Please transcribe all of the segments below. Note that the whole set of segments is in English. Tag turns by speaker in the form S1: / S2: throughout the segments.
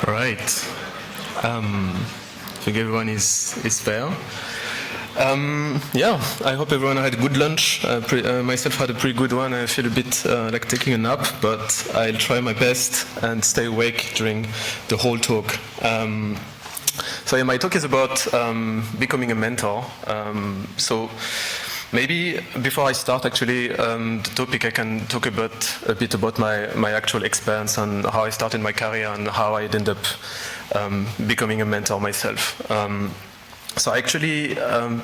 S1: All right. I think everyone is there. Yeah, I hope everyone had a good lunch. Myself had a pretty good one. I feel a bit like taking a nap, but I'll try my best and stay awake during the whole talk. So yeah, my talk is about becoming a mentor. So maybe before I start actually the topic, I can talk a bit about my actual experience and how I started my career and how I ended up becoming a mentor myself. So I actually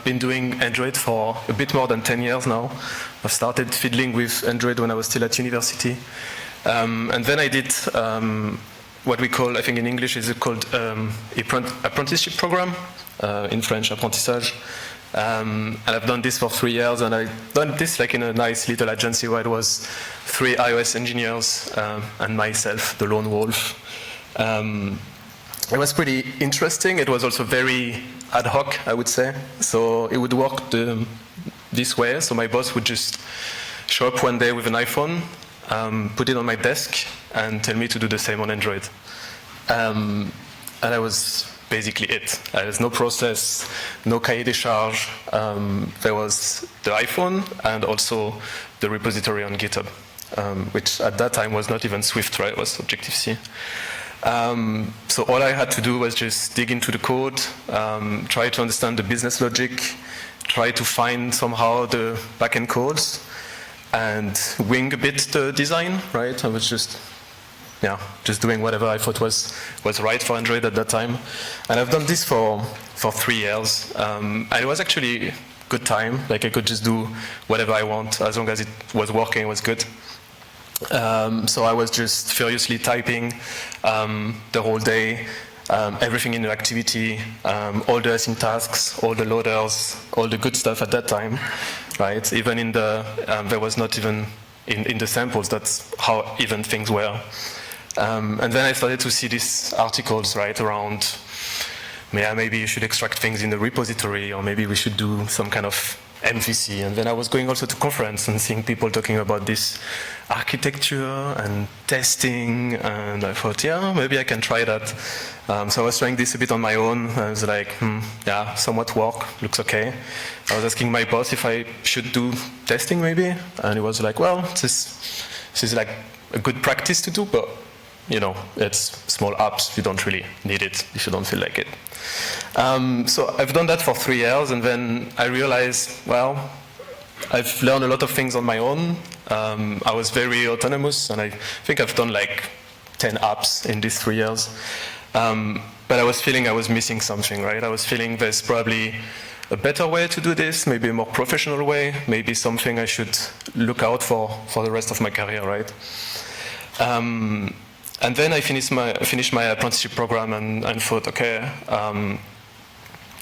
S1: been doing Android for a bit more than 10 years now. I started fiddling with Android when I was still at university. And then I did what we call, I think in English is called apprenticeship program, in French, apprentissage. And I've done this for 3 years, and I've done this like in a nice little agency where it was 3 iOS engineers and myself, the lone wolf. It was pretty interesting. It was also very ad hoc, I would say. So it would work this way. So my boss would just show up one day with an iPhone, put it on my desk, and tell me to do the same on Android. And that was basically it. There was no process, no cahier des charges. There was the iPhone and also the repository on GitHub, which at that time was not even Swift, right? It was Objective-C. So all I had to do was just dig into the code, try to understand the business logic, try to find somehow the backend codes, and wing a bit the design, right? I was just doing whatever I thought was right for Android at that time. And I've done this for 3 years. And it was actually a good time. Like I could just do whatever I want as long as it was working, it was good. So I was just furiously typing the whole day, everything in the activity, all the async tasks, all the loaders, all the good stuff at that time, right? Even in the, there was not even in the samples, that's how even things were. And then I started to see these articles, right, around, yeah, maybe you should extract things in the repository, or maybe we should do some kind of MVC. And then I was going also to conference and seeing people talking about this architecture and testing, and I thought, yeah, maybe I can try that. So I was trying this a bit on my own. I was like, yeah, somewhat work, looks okay. I was asking my boss if I should do testing maybe, and he was like, well, this is like a good practice to do, but you know, it's small apps, you don't really need it if you don't feel like it. So I've done that for 3 years, and then I realized, well, I've learned a lot of things on my own. I was very autonomous, and I think I've done like 10 apps in these 3 years. But I was feeling I was missing something, right? I was feeling there's probably a better way to do this, maybe a more professional way, maybe something I should look out for the rest of my career, right? And then I finished my apprenticeship program and thought, okay,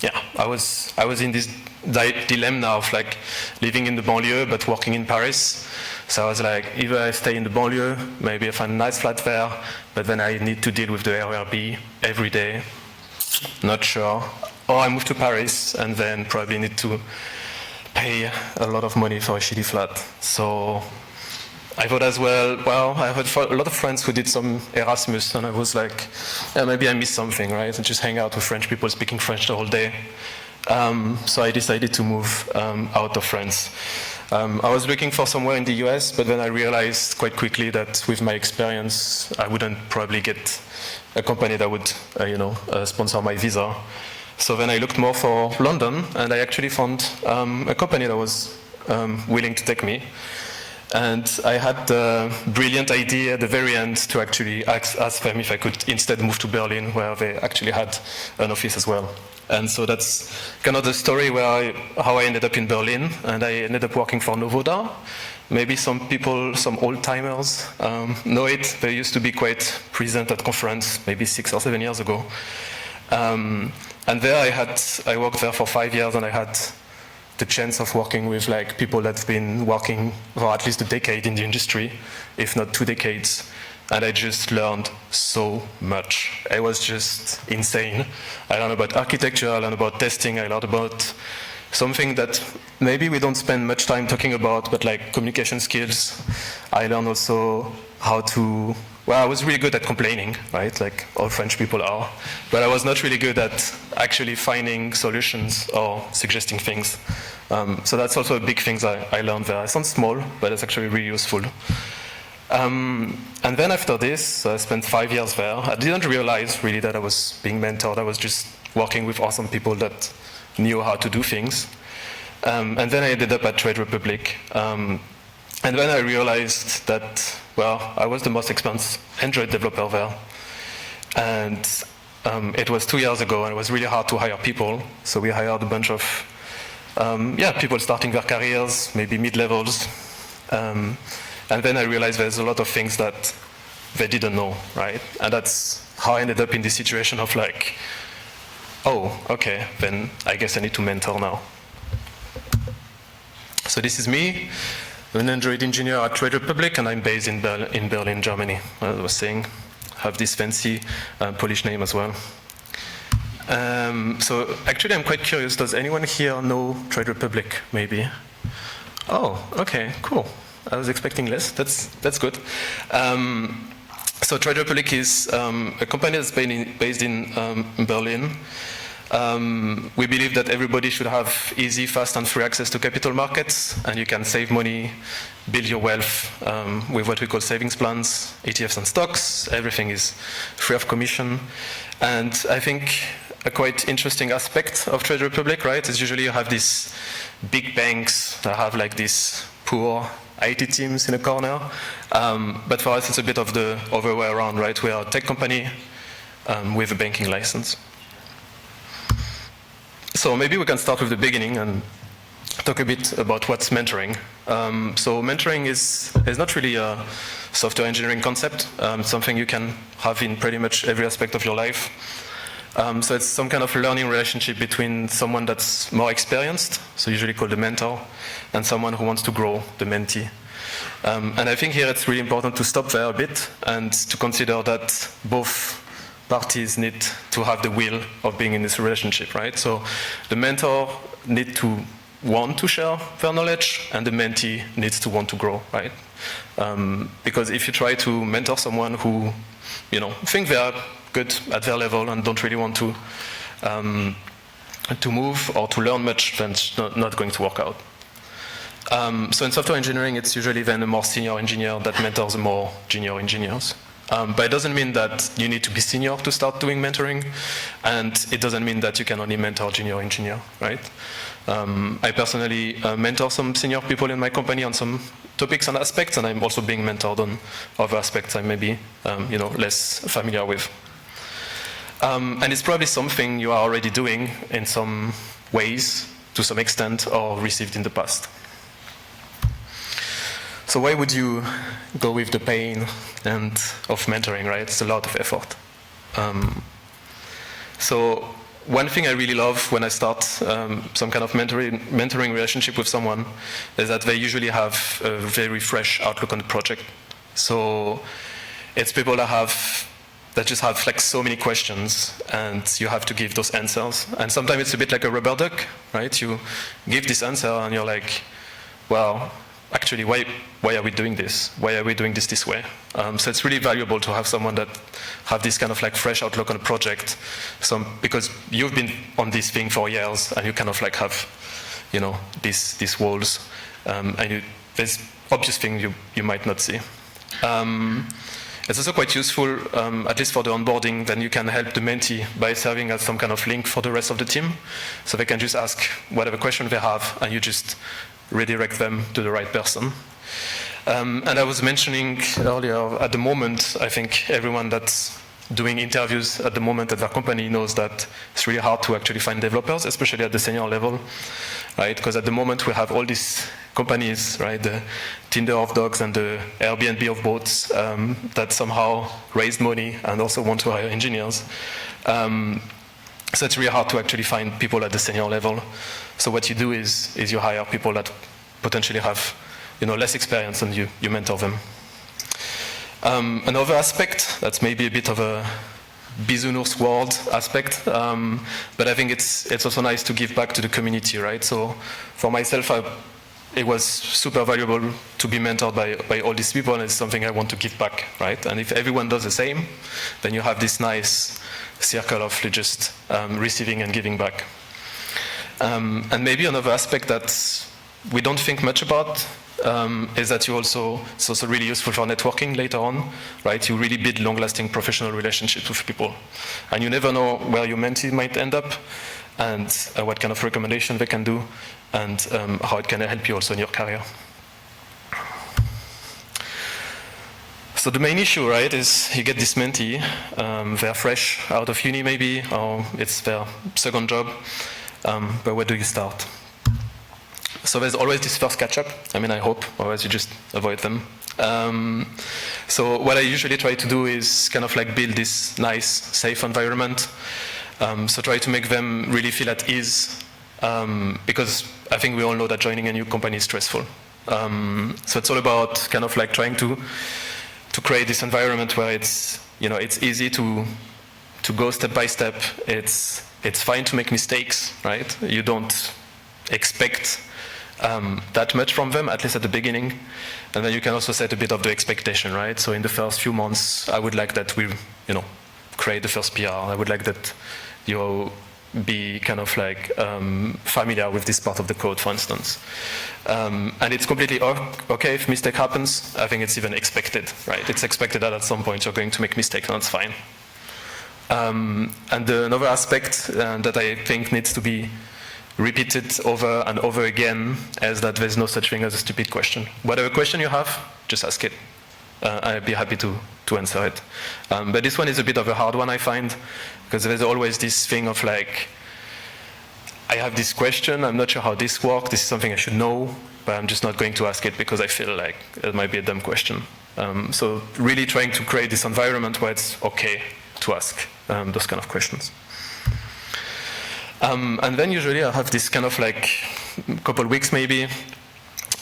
S1: yeah, I was in this dilemma now of like living in the banlieue but working in Paris. So I was like, either I stay in the banlieue, maybe I find a nice flat there, but then I need to deal with the RRB every day, not sure. Or I move to Paris and then probably need to pay a lot of money for a shitty flat. So I thought as well, I had a lot of friends who did some Erasmus, and I was like, yeah, maybe I missed something, right? And just hang out with French people speaking French the whole day. So I decided to move out of France. I was looking for somewhere in the US, but then I realized quite quickly that with my experience, I wouldn't probably get a company that would, sponsor my visa. So then I looked more for London, and I actually found a company that was willing to take me. And I had the brilliant idea at the very end to actually ask them if I could instead move to Berlin, where they actually had an office as well. And so that's kind of the story how I ended up in Berlin, and I ended up working for Novoda. Maybe some people, some old-timers know it. They used to be quite present at conference, maybe 6 or 7 years ago. And there I worked there for 5 years, and I had the chance of working with like people that's been working for at least a decade in the industry, if not 2 decades. And I just learned so much. It was just insane. I learned about architecture, I learned about testing, I learned about something that maybe we don't spend much time talking about, but like communication skills. I learned also how to, well, I was really good at complaining, right, like all French people are, but I was not really good at actually finding solutions or suggesting things. So that's also a big thing I learned there. It sounds small, but it's actually really useful. And then after this, I spent 5 years there. I didn't realize really that I was being mentored. I was just working with awesome people that knew how to do things. And then I ended up at Trade Republic. And then I realized that, well, I was the most experienced Android developer there. And it was 2 years ago, and it was really hard to hire people. So we hired a bunch of people starting their careers, maybe mid-levels. And then I realized there's a lot of things that they didn't know, right? And that's how I ended up in this situation of like, oh, okay, then I guess I need to mentor now. So this is me. I'm an Android engineer at Trade Republic, and I'm based in Berlin, Germany. As I was saying, have this fancy Polish name as well. So actually, I'm quite curious. Does anyone here know Trade Republic? Maybe. Oh, okay, cool. I was expecting less. That's good. So Trade Republic is a company that's based in Berlin. We believe that everybody should have easy, fast, and free access to capital markets, and you can save money, build your wealth with what we call savings plans, ETFs and stocks. Everything is free of commission. And I think a quite interesting aspect of Trade Republic, right, is usually you have these big banks that have like these poor IT teams in a corner. But for us, it's a bit of the other way around, right? We are a tech company with a banking license. So maybe we can start with the beginning and talk a bit about what's mentoring. So mentoring is not really a software engineering concept. It's something you can have in pretty much every aspect of your life. So it's some kind of learning relationship between someone that's more experienced, so usually called a mentor, and someone who wants to grow, the mentee. And I think here it's really important to stop there a bit and to consider that both parties need to have the will of being in this relationship, right? So the mentor needs to want to share their knowledge, and the mentee needs to want to grow, right? Because if you try to mentor someone who, think they are good at their level and don't really want to move or to learn much, then it's not going to work out. So in software engineering, it's usually then a more senior engineer that mentors more junior engineers. But it doesn't mean that you need to be senior to start doing mentoring, and it doesn't mean that you can only mentor junior engineer, right? I personally mentor some senior people in my company on some topics and aspects, and I'm also being mentored on other aspects I may be less familiar with. And it's probably something you are already doing in some ways, to some extent, or received in the past. So why would you go with the pain of mentoring, right? It's a lot of effort. So one thing I really love when I start some kind of mentoring relationship with someone is that they usually have a very fresh outlook on the project. So it's people that just have like so many questions, and you have to give those answers. And sometimes it's a bit like a rubber duck, right? You give this answer and you're like, well, actually, why are we doing this? Why are we doing this way? So it's really valuable to have someone that have this kind of like fresh outlook on a project, because you've been on this thing for years, and you kind of like have, these walls, and there's obvious things you might not see. It's also quite useful, at least for the onboarding. Then you can help the mentee by serving as some kind of link for the rest of the team, so they can just ask whatever question they have, and you just redirect them to the right person. And I was mentioning earlier, at the moment, I think everyone that's doing interviews at the moment at their company knows that it's really hard to actually find developers, especially at the senior level, right? Because at the moment we have all these companies, right, the Tinder of dogs and the Airbnb of boats, that somehow raised money and also want to hire engineers. So it's really hard to actually find people at the senior level. So what you do is you hire people that potentially have less experience, and you mentor them. Another aspect that's maybe a bit of a business world aspect, but I think it's also nice to give back to the community, right? So for myself, it was super valuable to be mentored by all these people, and it's something I want to give back, right? And if everyone does the same, then you have this nice circle of just receiving and giving back. And maybe another aspect that we don't think much about is that it's also really useful for networking later on, right? You really build long-lasting professional relationships with people. And you never know where your mentee might end up, and what kind of recommendation they can do, and how it can help you also in your career. So the main issue, right, is you get this mentee, they're fresh out of uni maybe, or it's their second job, but where do you start? So there's always this first catch-up. I mean, I hope, otherwise you just avoid them. So what I usually try to do is kind of like build this nice, safe environment. So try to make them really feel at ease, because I think we all know that joining a new company is stressful. So it's all about kind of like trying to create this environment where it's easy to go step by step. It's fine to make mistakes, right? You don't expect that much from them, at least at the beginning. And then you can also set a bit of the expectation, right? So in the first few months, I would like that we, create the first PR. I would like that you be kind of like familiar with this part of the code, for instance. And it's completely okay if mistake happens. I think it's even expected, right? It's expected that at some point you're going to make mistakes, and that's fine. And another aspect that I think needs to be repeated over and over again is that there's no such thing as a stupid question. Whatever question you have, just ask it. I'd be happy to answer it. But this one is a bit of a hard one, I find, because there's always this thing of like, I have this question, I'm not sure how this works, this is something I should know, but I'm just not going to ask it because I feel like it might be a dumb question. So really trying to create this environment where it's okay to ask those kind of questions. And then usually I have this kind of like couple weeks maybe,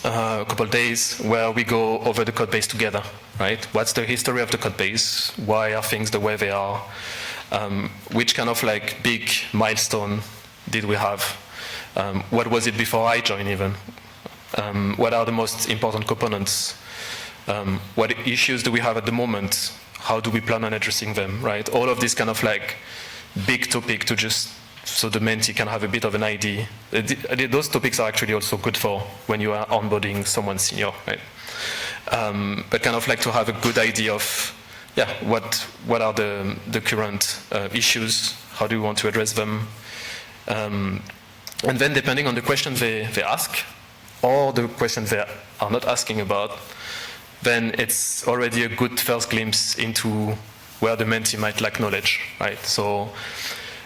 S1: a couple days where we go over the code base together, right? What's the history of the code base? Why are things the way they are? Which kind of like big milestone did we have? What was it before I joined even? What are the most important components? What issues do we have at the moment? How do we plan on addressing them, right? All of this kind of like big topic to just so the mentee can have a bit of an idea. Those topics are actually also good for when you are onboarding someone senior, right? But kind of like to have a good idea of, what are the current issues? How do you want to address them? And then depending on the questions they ask, or the questions they are not asking about, then it's already a good first glimpse into where the mentee might lack knowledge, right? So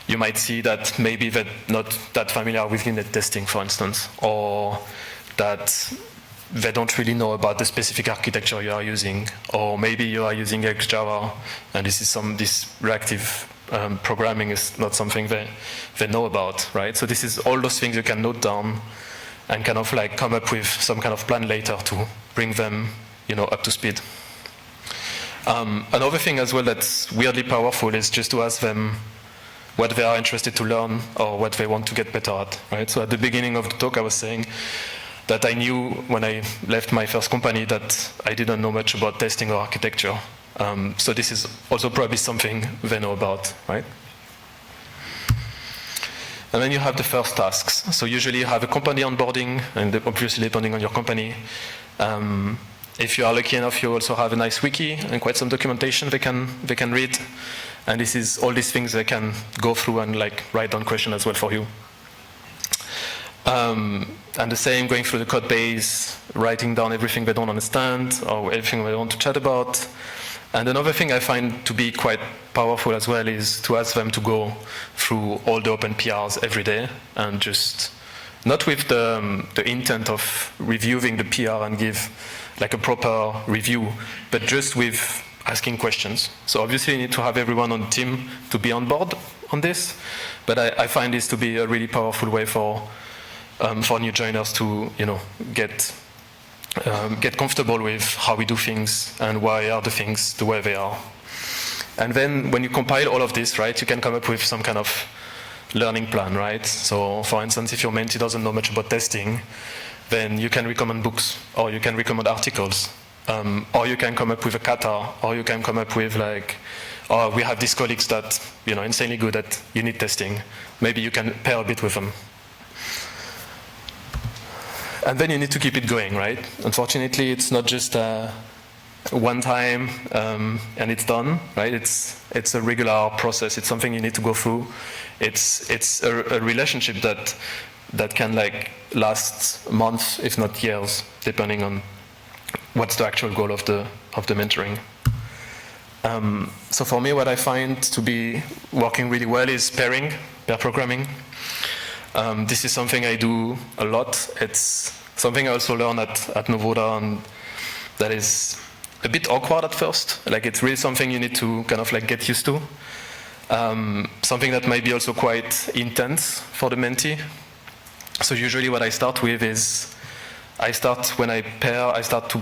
S1: you might see that maybe they're not that familiar with unit testing, for instance, or that they don't really know about the specific architecture you are using, or maybe you are using XJava, and this reactive programming is not something they know about, right? So this is all those things you can note down and kind of like come up with some kind of plan later to bring them, up to speed. Another thing as well that's weirdly powerful is just to ask them what they are interested to learn or what they want to get better at, right? So at the beginning of the talk, I was saying that I knew when I left my first company that I didn't know much about testing or architecture. So this is also probably something they know about, right? And then you have the first tasks. So usually you have a company onboarding, and obviously depending on your company. If you are lucky enough, you also have a nice wiki and quite some documentation they can read. And this is all these things they can go through and like write down questions as well for you. And the same, going through the code base, writing down everything they don't understand or everything they want to chat about. And another thing I find to be quite powerful as well is to ask them to go through all the open PRs every day, and just not with the intent of reviewing the PR and give like a proper review, but just with asking questions. So obviously you need to have everyone on the team to be on board on this, but I find this to be a really powerful way for new joiners to get comfortable with how we do things and why are the things the way they are. And then when you compile all of this, right, you can come up with some kind of learning plan, right? So for instance, if your mentee doesn't know much about testing, then you can recommend books, or you can recommend articles, or you can come up with a kata, or you can come up with like, oh, we have these colleagues that, you know, insanely good at unit testing. Maybe you can pair a bit with them. And then you need to keep it going, right? Unfortunately, it's not just one time and it's done, right? It's a regular process. It's something you need to go through. It's a relationship that can like last months, if not years, depending on what's the actual goal of the mentoring. So for me, what I find to be working really well is pair programming. This is something I do a lot. It's something I also learned at Novoda, and that is a bit awkward at first. Like, it's really something you need to kind of like get used to. Something that might be also quite intense for the mentee. So usually what I start with is, when I pair, I start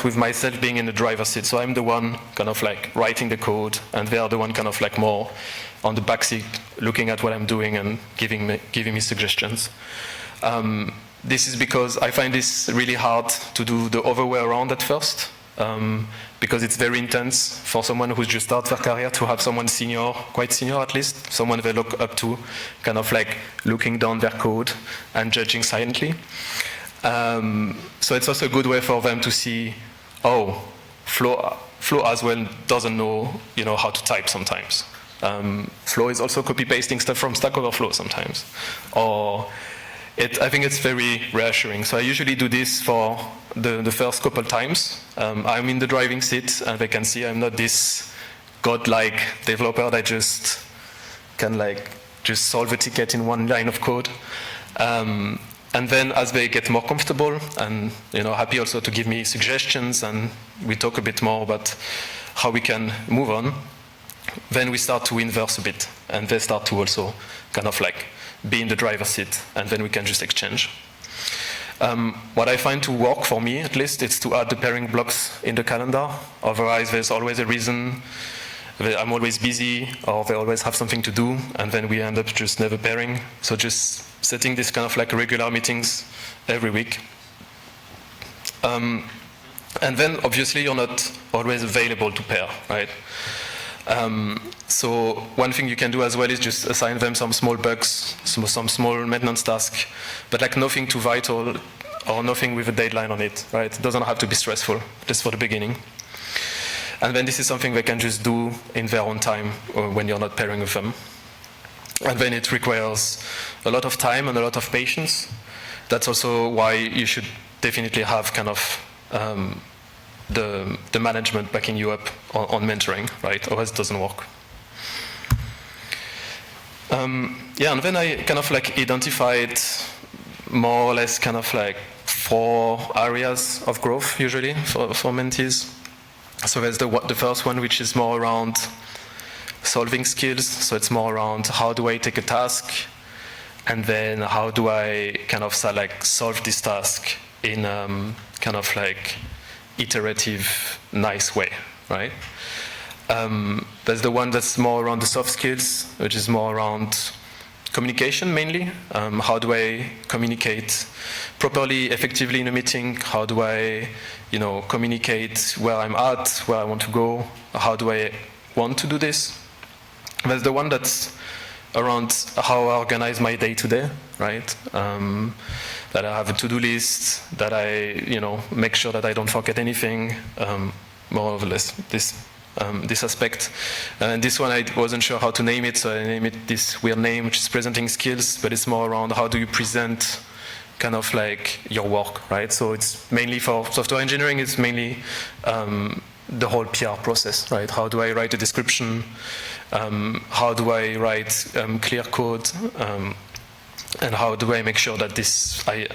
S1: with myself being in the driver's seat. So I'm the one kind of like writing the code, and they are the one kind of like more on the back seat, looking at what I'm doing and giving me suggestions. This is because I find this really hard to do the other way around at first, because it's very intense for someone who's just started their career to have someone senior, quite senior at least, someone they look up to, kind of like looking down their code and judging silently. So it's also a good way for them to see, oh, Flo as well doesn't know, how to type sometimes. Flo is also copy-pasting stuff from Stack Overflow sometimes. I think it's very reassuring. So I usually do this for the first couple times. I'm in the driving seat, and they can see I'm not this godlike developer that just can just solve a ticket in one line of code. And then as they get more comfortable and happy also to give me suggestions, and we talk a bit more about how we can move on, then we start to inverse a bit, and they start to also kind of like be in the driver's seat, and then we can just exchange. What I find to work for me, at least, is to add the pairing blocks in the calendar. Otherwise, there's always a reason. I'm always busy, or they always have something to do, and then we end up just never pairing. So just setting this kind of like regular meetings every week. And then obviously you're not always available to pair, right? So one thing you can do as well is just assign them some small bugs, some small maintenance task, but like nothing too vital or nothing with a deadline on it, right? It doesn't have to be stressful, just for the beginning. And then this is something they can just do in their own time when you're not pairing with them. And then it requires a lot of time and a lot of patience. That's also why you should definitely have kind of the management backing you up on mentoring, right? Otherwise it doesn't work. And then I kind of like identified more or less kind of like 4 areas of growth usually for mentees. So there's the first one, which is more around solving skills. So it's more around how do I take a task, and then how do I kind of solve this task in kind of like iterative, nice way, right? There's the one that's more around the soft skills, which is more around communication mainly. How do I communicate properly, effectively in a meeting? How do I, communicate where I'm at, where I want to go? How do I want to do this? There's the one that's around how I organize my day to day, right? That I have a to-do list, that I, make sure that I don't forget anything, more or less this aspect. And this one I wasn't sure how to name it, so I named it this weird name, which is presenting skills, but it's more around how do you present kind of like your work, right? So it's mainly for software engineering, it's mainly the whole PR process, right? How do I write a description? How do I write clear code? And how do I make sure that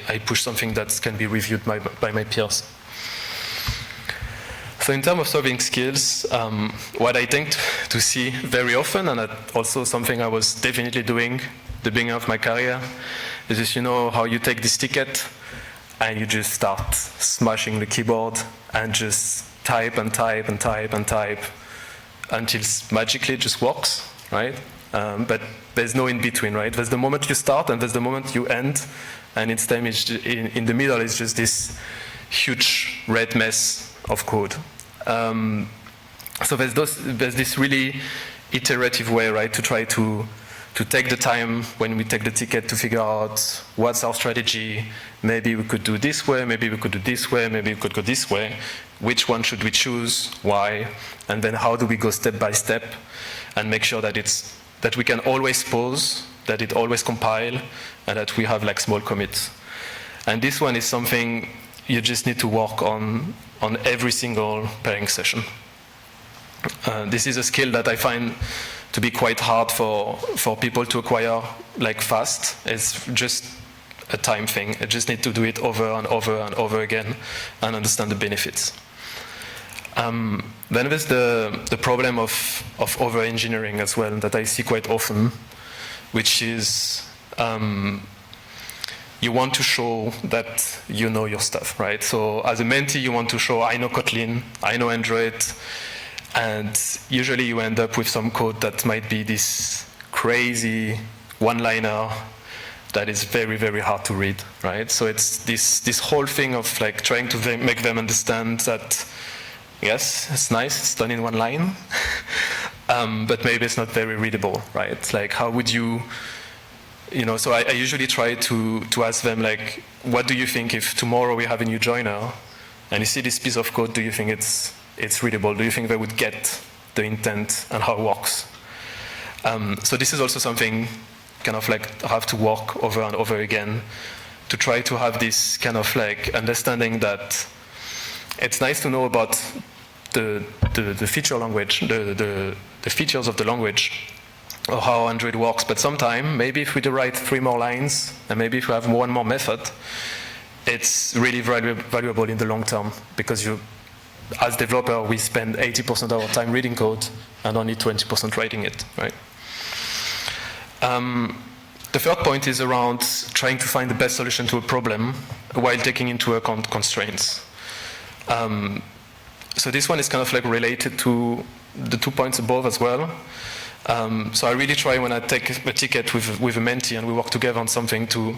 S1: I push something that can be reviewed by my peers? So in terms of solving skills, what I tend to see very often, and also something I was definitely doing at the beginning of my career, is just, how you take this ticket and you just start smashing the keyboard and just type and type and type and type until magically it just works, right? But there's no in between, right? There's the moment you start and there's the moment you end, and in the middle is just this huge red mess of code. So there's this really iterative way, right, to try to take the time when we take the ticket to figure out what's our strategy. Maybe we could do this way, maybe we could do this way, maybe we could go this way. Which one should we choose? Why? And then how do we go step by step and make sure that we can always pause, that it always compile, and that we have like small commits. And this one is something you just need to work on every single pairing session. This is a skill that I find to be quite hard for people to acquire like fast. It's just a time thing. I just need to do it over and over and over again and understand the benefits. Then there's the problem of over-engineering as well that I see quite often, which is you want to show that you know your stuff, right? So as a mentee, you want to show, I know Kotlin, I know Android, and usually you end up with some code that might be this crazy one-liner that is very, very hard to read, right? So it's this whole thing of like trying to make them understand that, yes, it's nice, it's done in one line, but maybe it's not very readable, right? Like how would you know, so I usually try to ask them like, what do you think if tomorrow we have a new joiner and you see this piece of code, do you think it's readable? Do you think they would get the intent and how it works? So this is also something kind of like I have to work over and over again to try to have this kind of like understanding that it's nice to know about the feature language, the features of the language, or how Android works, but sometime, maybe if we write 3 more lines, and maybe if we have 1 more method, it's really valuable in the long term, because as developer, we spend 80% of our time reading code and only 20% writing it, right? The third point is around trying to find the best solution to a problem while taking into account constraints. So this one is kind of like related to the 2 points above as well. So I really try when I take a ticket with a mentee and we work together on something to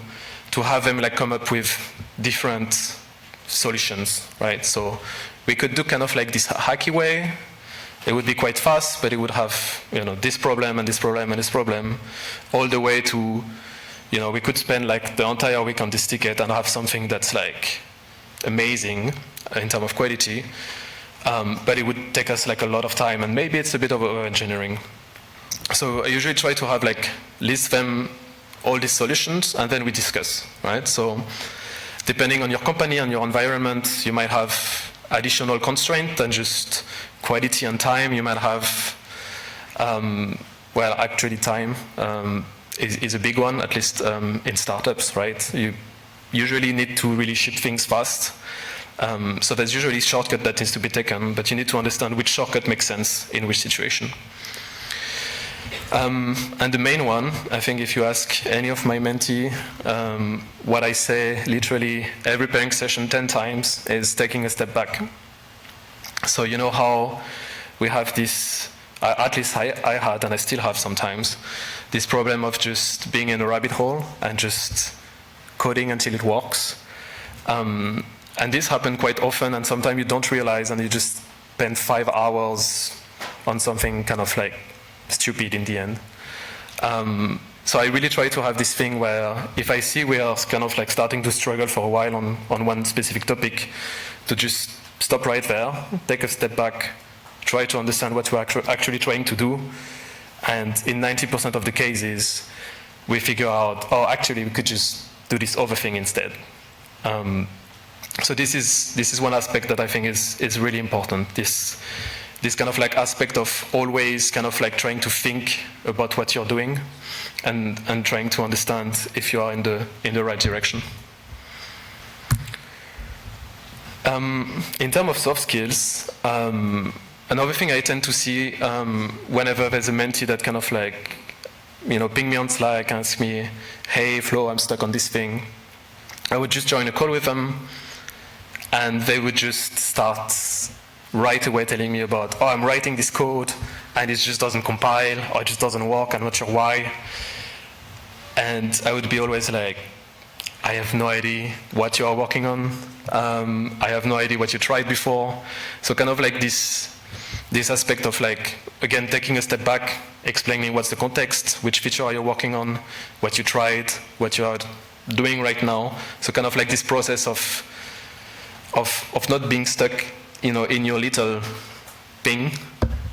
S1: have them like come up with different solutions, right? So we could do kind of like this hacky way. It would be quite fast, but it would have, you know, this problem and this problem and this problem, all the way to, you know, we could spend like the entire week on this ticket and have something that's like amazing in terms of quality, but it would take us like a lot of time, and maybe it's a bit of over-engineering. So I usually try to have like list them all these solutions and then we discuss, right? So depending on your company and your environment, you might have additional constraint than just quality and time. You might have, well, actually time is a big one, at least in startups, right? You usually need to really ship things fast. So there's usually a shortcut that needs to be taken, but you need to understand which shortcut makes sense in which situation. And the main one, I think if you ask any of my mentee, what I say literally every pairing session 10 times is taking a step back. So you know how we have this, at least I had and I still have sometimes, this problem of just being in a rabbit hole and just coding until it works. And this happens quite often, and sometimes you don't realize and you just spend 5 hours on something kind of like stupid in the end. So I really try to have this thing where if I see we are kind of like starting to struggle for a while on one specific topic, to just stop right there, take a step back, try to understand what we're actually trying to do, and in 90% of the cases, we figure out, oh, actually we could just do this other thing instead. So this is one aspect that I think is really important. This kind of like aspect of always kind of like trying to think about what you're doing and trying to understand if you are in the right direction. In terms of soft skills, another thing I tend to see whenever there's a mentee that kind of like, you know, ping me on Slack, ask me, hey Flo, I'm stuck on this thing, I would just join a call with them and they would just start right away telling me about, oh, I'm writing this code and it just doesn't compile or it just doesn't work, I'm not sure why. And I would be always like, I have no idea what you are working on. I have no idea what you tried before. So kind of like this aspect of like, again, taking a step back, explaining what's the context, which feature are you working on, what you tried, what you are doing right now. So kind of like this process of not being stuck, in your little thing,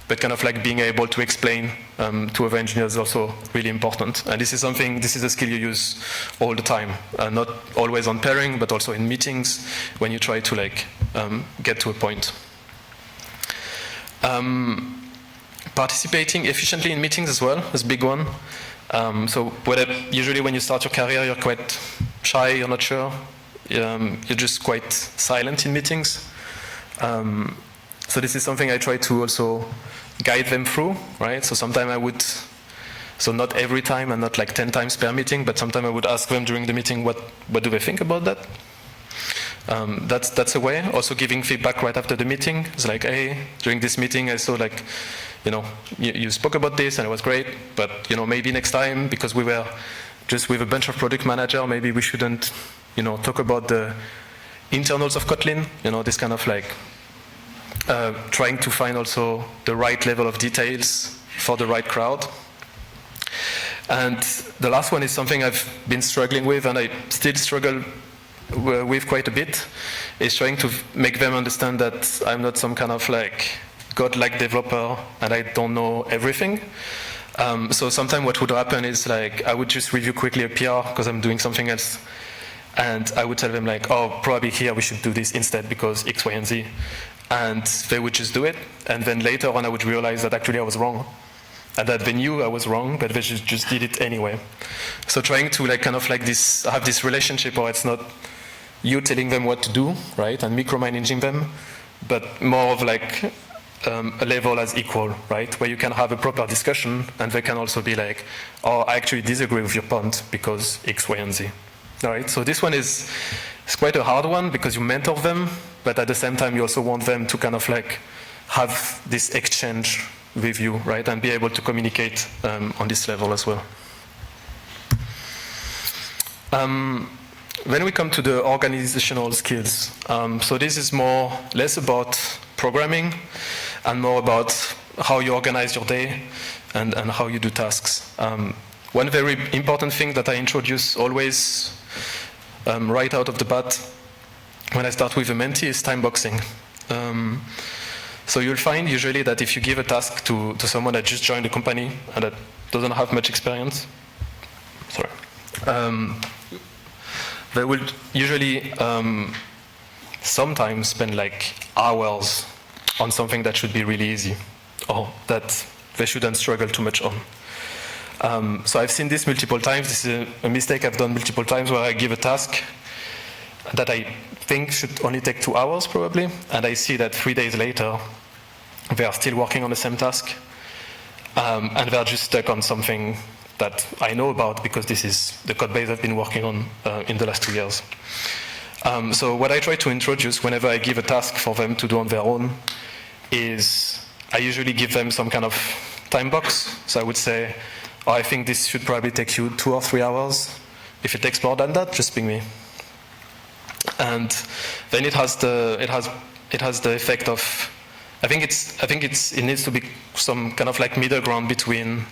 S1: but kind of like being able to explain to other engineers is also really important. And this is a skill you use all the time, not always on pairing, but also in meetings when you try to like get to a point. Participating efficiently in meetings as well is a big one. So usually when you start your career, you're quite shy, you're not sure. You're just quite silent in meetings. So this is something I try to also guide them through, right? So sometimes so not every time and not like 10 times per meeting, but sometimes I would ask them during the meeting, what do they think about that? That's a way. Also giving feedback right after the meeting. It's like, hey, during this meeting I saw like, you spoke about this and it was great, but maybe next time, because we were just with a bunch of product manager, maybe we shouldn't, talk about the internals of Kotlin, this kind of like trying to find also the right level of details for the right crowd. And the last one is something I've been struggling with, and I still struggle with quite a bit, is trying to make them understand that I'm not some kind of like godlike developer and I don't know everything. So sometimes what would happen is like I would just review quickly a PR because I'm doing something else, and I would tell them like, oh, probably here we should do this instead because X, Y, and Z. And they would just do it, and then later on I would realize that actually I was wrong, and that they knew I was wrong, but they just did it anyway. So trying to like kind of like have this relationship where it's not you telling them what to do, right, and micromanaging them, but more of like a level as equal, right, where you can have a proper discussion, and they can also be like, oh, I actually disagree with your point because X, Y, and Z. All right, so this one is quite a hard one because you mentor them, but at the same time you also want them to kind of like have this exchange with you, right, and be able to communicate on this level as well. When we come to the organizational skills, so this is less about programming and more about how you organize your day and how you do tasks. One very important thing that I introduce always right out of the bat when I start with a mentee is time boxing. So you'll find usually that if you give a task to someone that just joined the company and that doesn't have much experience, they will usually sometimes spend like hours on something that should be really easy, or that they shouldn't struggle too much on. So I've seen this multiple times. This is a mistake I've done multiple times, where I give a task that I think should only take 2 hours probably, and I see that 3 days later they are still working on the same task, and they're just stuck on something that I know about because this is the code base I've been working on in the last 2 years. So what I try to introduce whenever I give a task for them to do on their own is I usually give them some kind of time box. So I would say, oh, I think this should probably take you 2 or 3 hours. If it takes more than that, just ping me. And then it has the effect of, I think it needs to be some kind of like middle ground between.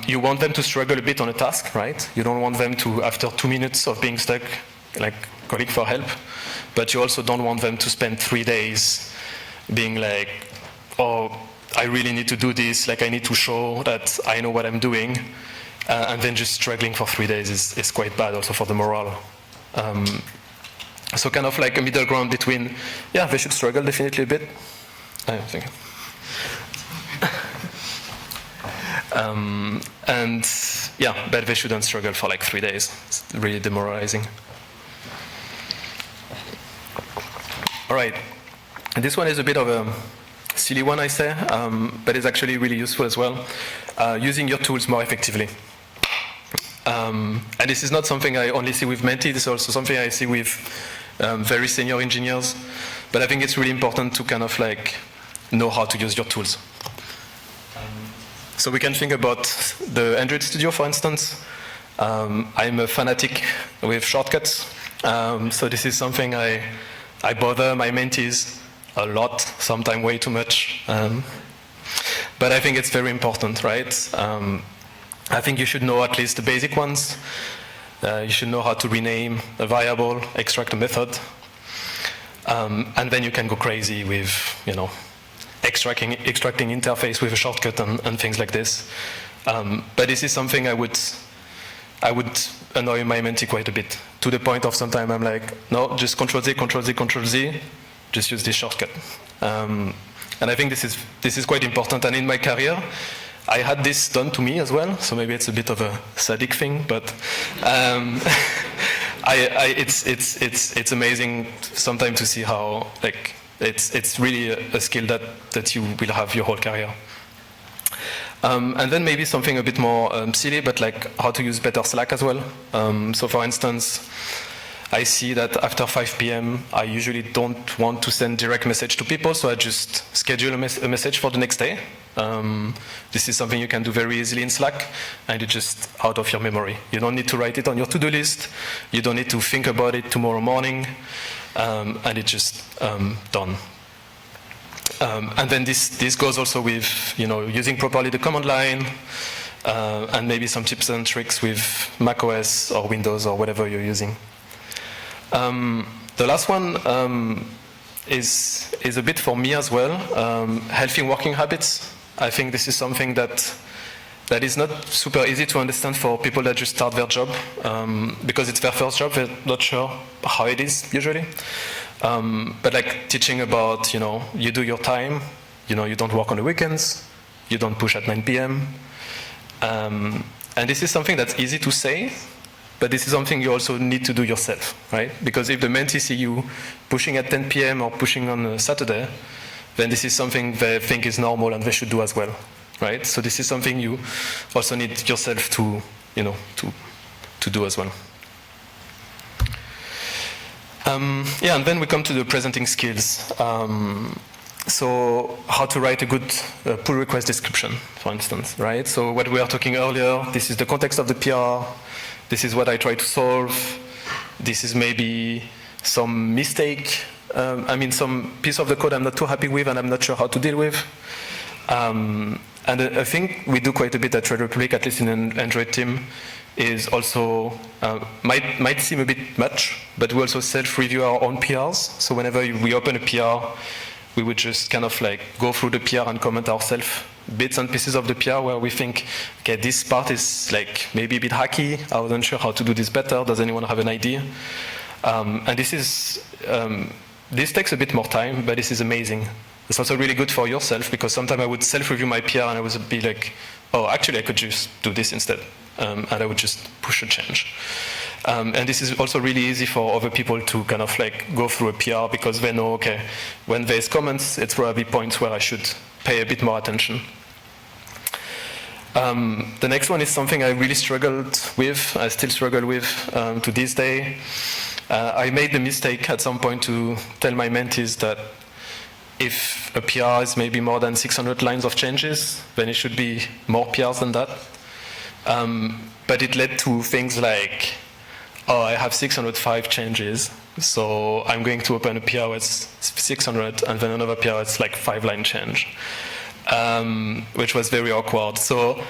S1: You want them to struggle a bit on a task, right? You don't want them to, after 2 minutes of being stuck, like calling for help. But you also don't want them to spend 3 days being like, oh, I really need to do this, like I need to show that I know what I'm doing. And then just struggling for 3 days is quite bad also for the morale. So kind of like a middle ground between, yeah, they should struggle definitely a bit. I think. And yeah, but they shouldn't struggle for like 3 days. It's really demoralizing. All right, and this one is a bit of a silly one, I say, but it's actually really useful as well. Using your tools more effectively. And this is not something I only see with mentees, this is also something I see with very senior engineers. But I think it's really important to kind of like know how to use your tools. So we can think about the Android Studio, for instance. I'm a fanatic with shortcuts. So this is something I bother my mentees a lot, sometimes way too much. But I think it's very important, right? I think you should know at least the basic ones. You should know how to rename a variable, extract a method, and then you can go crazy with, extracting interface with a shortcut and things like this. But this is something I would annoy my mentee quite a bit, to the point of sometimes I'm like, no, just Control-Z, Control-Z, Control-Z, just use this shortcut. And I think this is quite important. And in my career, I had this done to me as well, so maybe it's a bit of a sadic thing, but it's amazing sometimes to see how it's really a skill that you will have your whole career. And then maybe something a bit more silly, but like how to use better Slack as well. So for instance, I see that after 5 p.m. I usually don't want to send direct message to people, so I just schedule a message for the next day. This is something you can do very easily in Slack, and it's just out of your memory. You don't need to write it on your to-do list. You don't need to think about it tomorrow morning, and it's just done. And then this goes also with using properly the command line, and maybe some tips and tricks with macOS or Windows or whatever you're using. The last one is a bit for me as well. Healthy working habits. I think this is something that is not super easy to understand for people that just start their job, because it's their first job. They're not sure how it is usually. But like teaching about, you do your time, you don't work on the weekends, you don't push at 9 p.m. And this is something that's easy to say, but this is something you also need to do yourself, right? Because if the mentee see you pushing at 10 p.m. or pushing on a Saturday, then this is something they think is normal and they should do as well, right? So this is something you also need yourself to do as well. And then we come to the presenting skills. So how to write a good pull request description, for instance, right? So what we were talking earlier, this is the context of the PR, this is what I try to solve, this is maybe some mistake, some piece of the code I'm not too happy with and I'm not sure how to deal with. And I think we do quite a bit at Trade Republic, at least in an Android team, is also, might seem a bit much, but we also self-review our own PRs. So whenever we open a PR, we would just kind of like go through the PR and comment ourselves bits and pieces of the PR where we think, okay, this part is like maybe a bit hacky, I wasn't sure how to do this better, does anyone have an idea? And this takes a bit more time, but this is amazing. It's also really good for yourself, because sometimes I would self-review my PR and I would be like, oh, actually I could just do this instead. And I would just push a change. And this is also really easy for other people to kind of like go through a PR, because they know, okay, when there's comments, it's probably points where I should pay a bit more attention. The next one is something I really struggled with, I still struggle with to this day. I made the mistake at some point to tell my mentees that if a PR is maybe more than 600 lines of changes, then it should be more PRs than that. But it led to things like, oh, I have 605 changes, so I'm going to open a PR with 600, and then another PR with like 5-line change, which was very awkward. So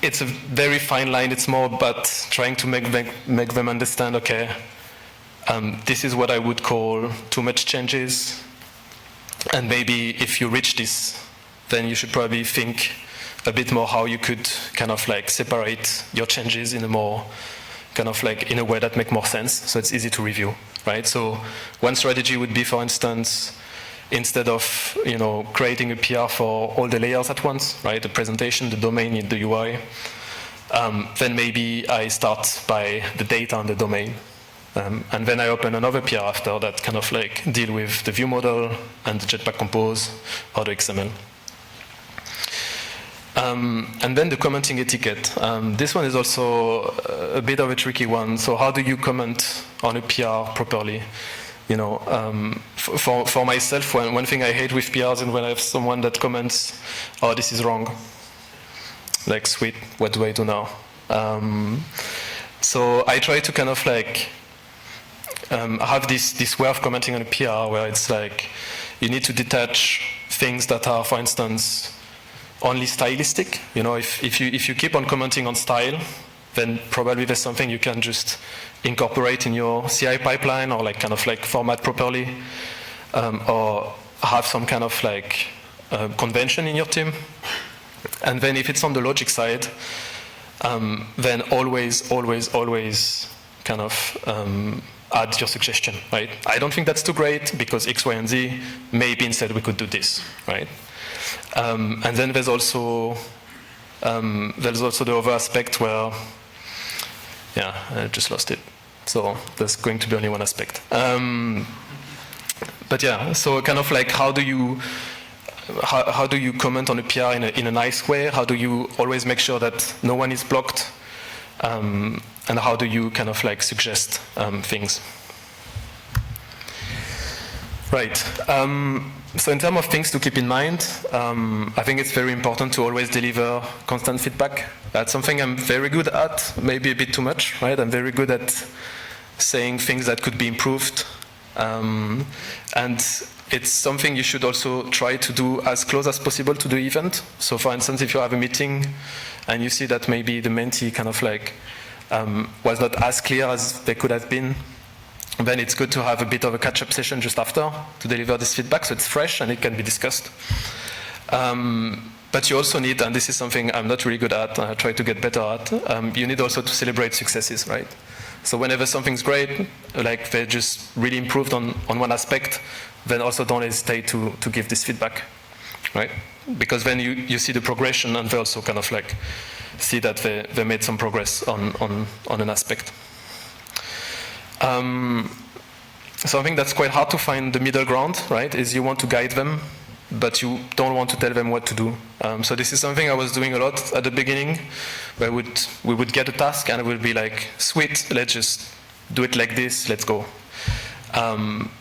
S1: it's a very fine line. It's more about trying to make them understand, okay, this is what I would call too much changes, and maybe if you reach this, then you should probably think a bit more how you could kind of like separate your changes in a more kind of like in a way that make more sense, so it's easy to review, right? So one strategy would be, for instance, instead of creating a PR for all the layers at once, right? The presentation, the domain, the UI, then maybe I start by the data and the domain. And then I open another PR after that kind of like deal with the view model and the Jetpack Compose or the XML. And then the commenting etiquette. This one is also a bit of a tricky one. So how do you comment on a PR properly? For myself, one thing I hate with PRs is when I have someone that comments, oh, this is wrong. Like, sweet, what do I do now? So I try to kind of like have this way of commenting on a PR where it's like you need to detach things that are, for instance, only stylistic. You know, if you keep on commenting on style, then probably there's something you can just incorporate in your CI pipeline or like kind of like format properly, or have some kind of like convention in your team. And then if it's on the logic side, then always kind of add your suggestion, right? I don't think that's too great because X, Y, and Z. Maybe instead we could do this, right? And then there's also the other aspect where, yeah, I just lost it. So there's going to be only one aspect. But yeah, so kind of like how do you comment on a PR in a nice way? How do you always make sure that no one is blocked? And how do you kind of like suggest things? Right. So in terms of things to keep in mind, I think it's very important to always deliver constant feedback. That's something I'm very good at, maybe a bit too much, right? I'm very good at saying things that could be improved. And it's something you should also try to do as close as possible to the event. So for instance, if you have a meeting and you see that maybe the mentee kind of like was not as clear as they could have been, then it's good to have a bit of a catch-up session just after to deliver this feedback so it's fresh and it can be discussed. But you also need, and this is something I'm not really good at, I try to get better at, you need also to celebrate successes, right? So whenever something's great, like they just really improved on one aspect, then also don't hesitate to give this feedback, right? Because then you see the progression and they also kind of like see that they made some progress on an aspect. So I think that's quite hard to find the middle ground, right? Is you want to guide them, but you don't want to tell them what to do. So this is something I was doing a lot at the beginning, where we would get a task and it would be like, sweet, let's just do it like this, let's go.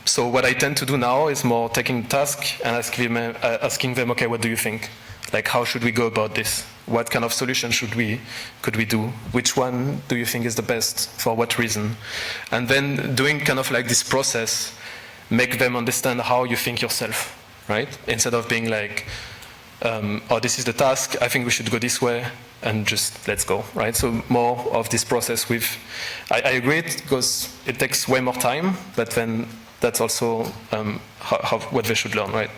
S1: So what I tend to do now is more taking the task and asking them, okay, what do you think? Like, how should we go about this? What kind of solution could we do? Which one do you think is the best? For what reason? And then doing kind of like this process, make them understand how you think yourself, right? Instead of being like, oh, this is the task, I think we should go this way, and just let's go, right? So more of this process with, I agree because it takes way more time, but then that's also what they should learn, right?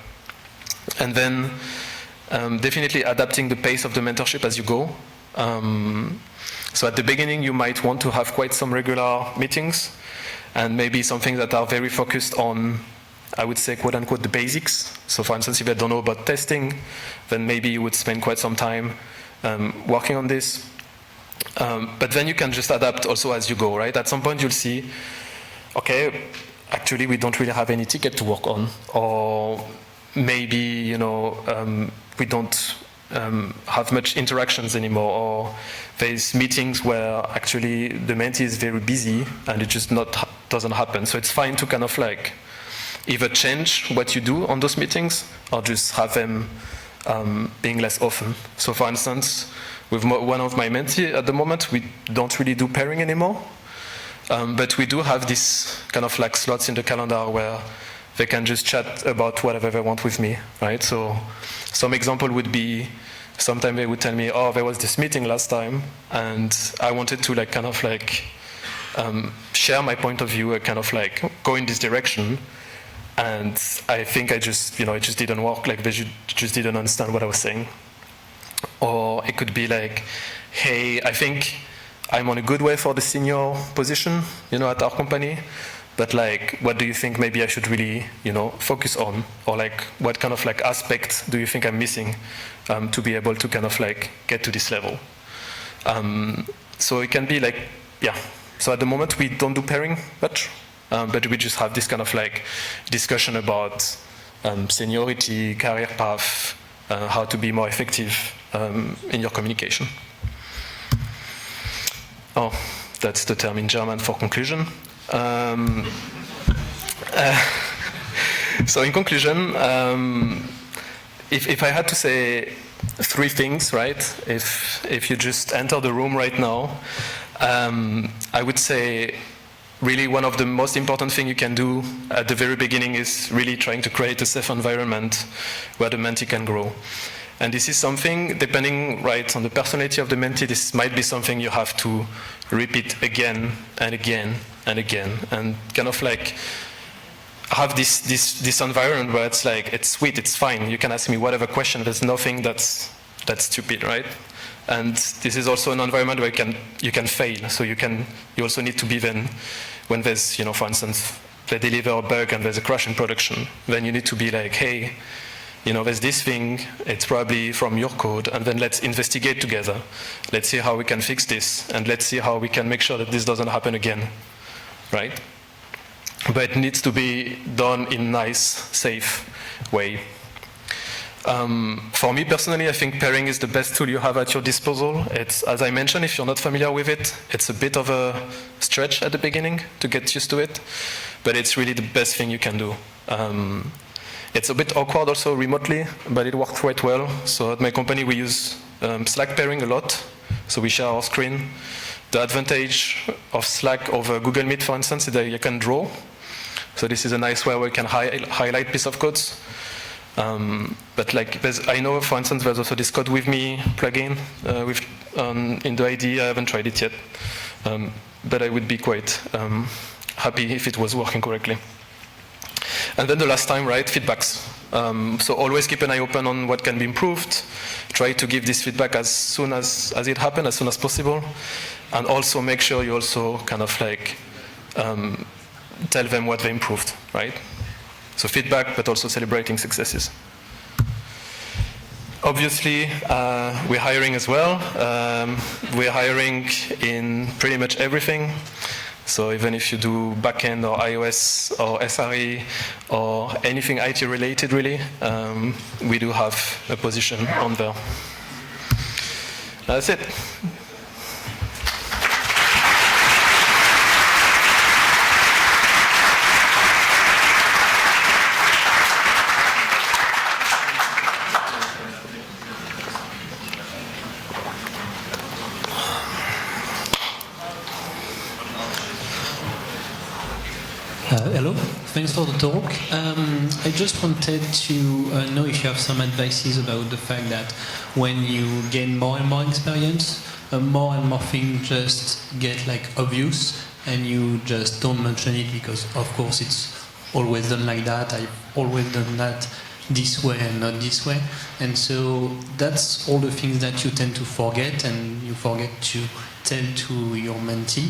S1: And then definitely adapting the pace of the mentorship as you go. So at the beginning, you might want to have quite some regular meetings, and maybe some things that are very focused on, I would say, quote unquote, the basics. So for instance, if you don't know about testing, then maybe you would spend quite some time working on this. But then you can just adapt also as you go, right? At some point you'll see, okay, actually we don't really have any ticket to work on, or maybe, you know, we don't have much interactions anymore, or there's meetings where actually the mentee is very busy and it just doesn't happen. So it's fine to kind of like either change what you do on those meetings or just have them being less often. So for instance, with one of my mentees at the moment, we don't really do pairing anymore, but we do have this kind of like slots in the calendar where they can just chat about whatever they want with me, right? So some example would be, sometimes they would tell me, oh, there was this meeting last time, and I wanted to like kind of like share my point of view, kind of like go in this direction, and I think it just didn't work, like they just didn't understand what I was saying. Or it could be like, hey, I think I'm on a good way for the senior position, you know, at our company, but like, what do you think maybe I should really, you know, focus on? Or like, what kind of like aspect do you think I'm missing to be able to kind of like get to this level? So it can be like, yeah. So at the moment we don't do pairing much, but we just have this kind of like discussion about seniority, career path, how to be more effective in your communication. Oh, that's the term in German for conclusion. So in conclusion, if I had to say three things, right? If you just enter the room right now, I would say really one of the most important things you can do at the very beginning is really trying to create a safe environment where the mentee can grow. And this is something, depending right on the personality of the mentee, this might be something you have to repeat again and again and again, and kind of like have this environment where it's like, it's sweet, it's fine, you can ask me whatever question, there's nothing that's stupid, right? And this is also an environment where you can fail, so you also need to be then, when there's, for instance, they deliver a bug and there's a crash in production, then you need to be like, hey, there's this thing, it's probably from your code, and then let's investigate together. Let's see how we can fix this, and let's see how we can make sure that this doesn't happen again, right? But it needs to be done in a nice, safe way. For me personally, I think pairing is the best tool you have at your disposal. It's, as I mentioned, if you're not familiar with it, it's a bit of a stretch at the beginning to get used to it, but it's really the best thing you can do. It's a bit awkward also remotely, but it worked quite well. So at my company, we use Slack pairing a lot. So we share our screen. The advantage of Slack over Google Meet, for instance, is that you can draw. So this is a nice way where you can highlight piece of codes. But like, I know, for instance, there's also this Code With Me plugin in the IDE. I haven't tried it yet, but I would be quite happy if it was working correctly. And then the last time, right, feedbacks. So always keep an eye open on what can be improved. Try to give this feedback as soon as it happens, as soon as possible. And also make sure you also kind of like tell them what they improved, right? So feedback, but also celebrating successes. Obviously, we're hiring as well. We're hiring in pretty much everything. So even if you do backend or iOS or SRE or anything IT related, really, we do have a position on there. That's it.
S2: Hello, thanks for the talk. I just wanted to know if you have some advices about the fact that when you gain more and more experience, more and more things just get like obvious and you just don't mention it because of course it's always done like that. I've always done that this way and not this way. And so that's all the things that you tend to forget and you forget to tell to your mentee.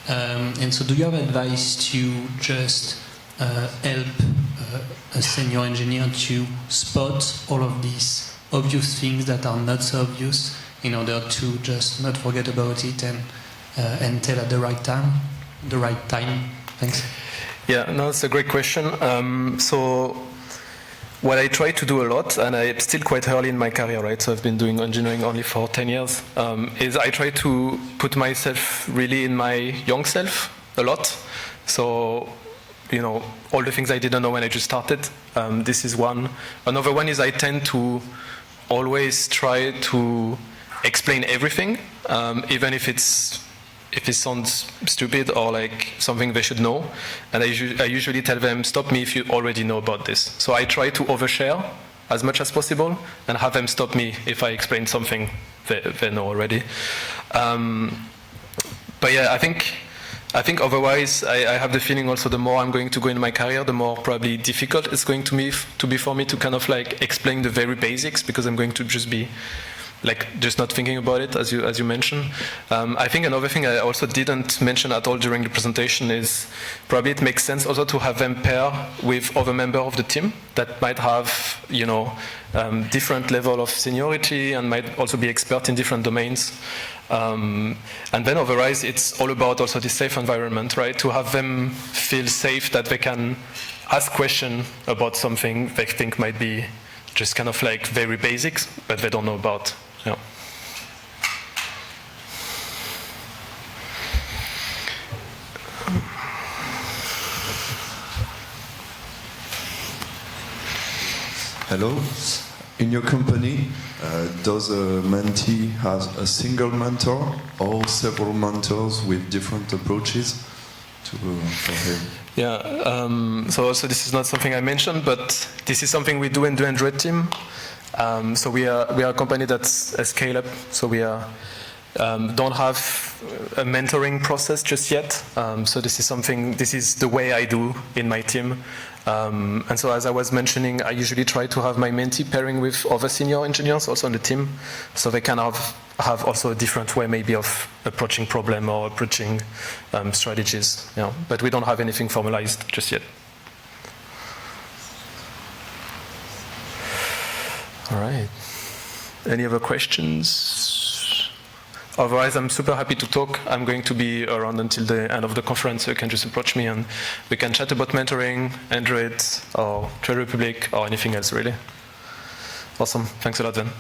S2: And so do you have advice to just help a senior engineer to spot all of these obvious things that are not so obvious in order to just not forget about it and tell at the right time? Thanks.
S1: Yeah, no, it's a great question. So what I try to do a lot, and I'm still quite early in my career, right? So I've been doing engineering only for 10 years, is I try to put myself really in my young self a lot. So, all the things I didn't know when I just started, this is one. Another one is I tend to always try to explain everything, even if it sounds stupid or like something they should know. And I usually tell them, stop me if you already know about this. So I try to overshare as much as possible and have them stop me if I explain something they know already. But yeah, I think otherwise, I have the feeling also the more I'm going to go in my career, the more probably difficult it's going to be for me to kind of like explain the very basics, because I'm going to just be just not thinking about it, as you mentioned. I think another thing I also didn't mention at all during the presentation is probably it makes sense also to have them pair with other members of the team that might have, different level of seniority and might also be expert in different domains. And then otherwise, it's all about also the safe environment, right? To have them feel safe that they can ask questions about something they think might be just kind of like very basics, but they don't know about. Yeah.
S3: Hello. In your company, does a mentee have a single mentor or several mentors with different approaches for him?
S1: Yeah, so also this is not something I mentioned, but this is something we do in the Android team. So we are a company that's a scale-up, so we don't have a mentoring process just yet. So this is the way I do in my team. And so as I was mentioning, I usually try to have my mentee pairing with other senior engineers also on the team, so they can have also a different way maybe of approaching problem or approaching strategies. But we don't have anything formalized just yet. All right. Any other questions? Otherwise, I'm super happy to talk. I'm going to be around until the end of the conference, so you can just approach me and we can chat about mentoring, Android, or Trade Republic, or anything else, really. Awesome. Thanks a lot, then.